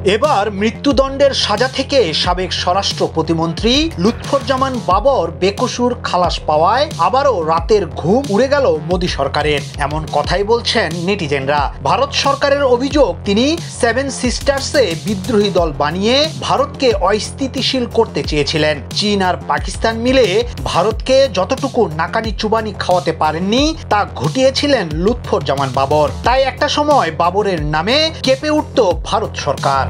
এবার মৃত্যুদণ্ডের সাজা থেকে সাবেক স্বরাষ্ট্র প্রতিমন্ত্রী লুৎফুজ্জামান বাবর বেকসুর খালাস পাওয়ায় আবারও রাতের ঘুম উড়ে গেল মোদি সরকারের, এমন কথাই বলছেন নেটিজেনরা। ভারত সরকারের অভিযোগ, তিনি সেভেন সিস্টার্সে বিদ্রোহী দল বানিয়ে ভারতকে অস্থিতিশীল করতে চেয়েছিলেন। চীন আর পাকিস্তান মিলে ভারতকে যতটুকু নাকানি চুবানি খাওয়াতে পারেননি তা ঘটিয়েছিলেন লুৎফুজ্জামান বাবর। তাই একটা সময় বাবরের নামে কেঁপে উঠত ভারত সরকার।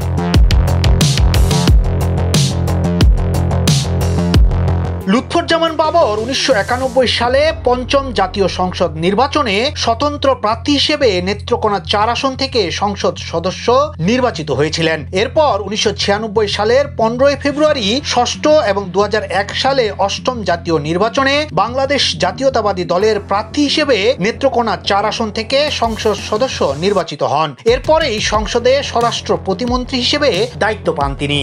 লুৎফুজ্জামান বাবর 1991 সালে পঞ্চম জাতীয় সংসদ নির্বাচনে স্বতন্ত্র প্রার্থী হিসেবে নেত্রকোনা 4 আসন থেকে সংসদ সদস্য নির্বাচিত হয়েছিলেন। এরপর 1996 সালের 15 ফেব্রুয়ারি ষষ্ঠ এবং 2001 সালে অষ্টম জাতীয় নির্বাচনে বাংলাদেশ জাতীয়তাবাদী দলের প্রার্থী হিসেবে নেত্রকোনা 4 আসন থেকে সংসদ সদস্য নির্বাচিত হন। এরপরেই সংসদে স্বরাষ্ট্র প্রতিমন্ত্রী হিসেবে দায়িত্ব পান তিনি।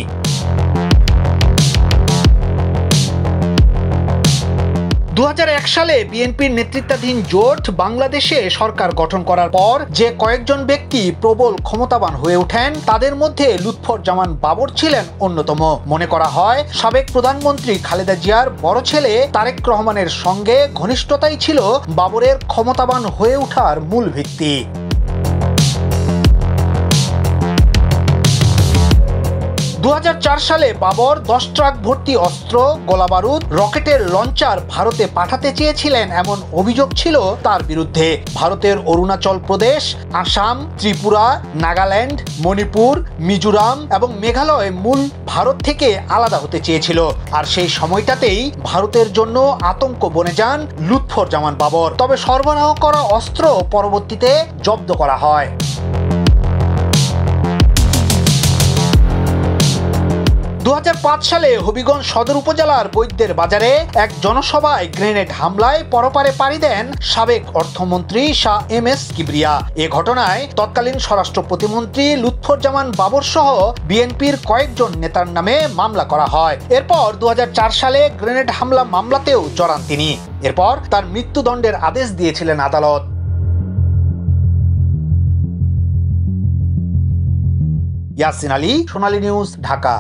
2001 সালে বিএনপির নেতৃত্বাধীন জোট বাংলাদেশে সরকার গঠন করার পর যে কয়েকজন ব্যক্তি প্রবল ক্ষমতাবান হয়ে ওঠেন তাদের মধ্যে লুৎফুজ্জামান বাবর ছিলেন অন্যতম। মনে করা হয় সাবেক প্রধানমন্ত্রী খালেদা জিয়ার বড় ছেলে তারেক রহমানের সঙ্গে ঘনিষ্ঠতাই ছিল বাবরের ক্ষমতাবান হয়ে ওঠার মূল ভিত্তি। 2004 সালে বাবর 10 ট্রাক ভর্তি অস্ত্র, গোলাবারুদ, রকেটের লঞ্চার ভারতে পাঠাতে চেয়েছিলেন এমন অভিযোগ ছিল তার বিরুদ্ধে। ভারতের অরুণাচল প্রদেশ, আসাম, ত্রিপুরা, নাগাল্যান্ড, মণিপুর, মিজোরাম এবং মেঘালয় মূল ভারত থেকে আলাদা হতে চেয়েছিল। আর সেই সময়টাতেই ভারতের জন্য আতঙ্ক বনে যান লুৎফুজ্জামান বাবর। তবে সরবরাহ করা অস্ত্র পরবর্তীতে জব্দ করা হয়। 2005 সালে হবিগঞ্জ সদর উপজেলার বৈদ্যের বাজারে এক জনসভায় গ্রেনেড হামলায় পরপারে পাড়ি দেন সাবেক অর্থমন্ত্রী শাহ এম এস কিবরিয়া। এ ঘটনায় তৎকালীন স্বরাষ্ট্র প্রতিমন্ত্রী লুৎফুজ্জামান বাবর সহ বিএনপির কয়েকজন নেতার নামে মামলা করা হয়। এরপর 2004 সালে গ্রেনেড হামলা মামলাতেও জড়ান তিনি। এরপর তার মৃত্যুদণ্ডের আদেশ দিয়েছিলেন আদালত। ইয়াসিন আলী, সোনালী নিউজ, ঢাকা।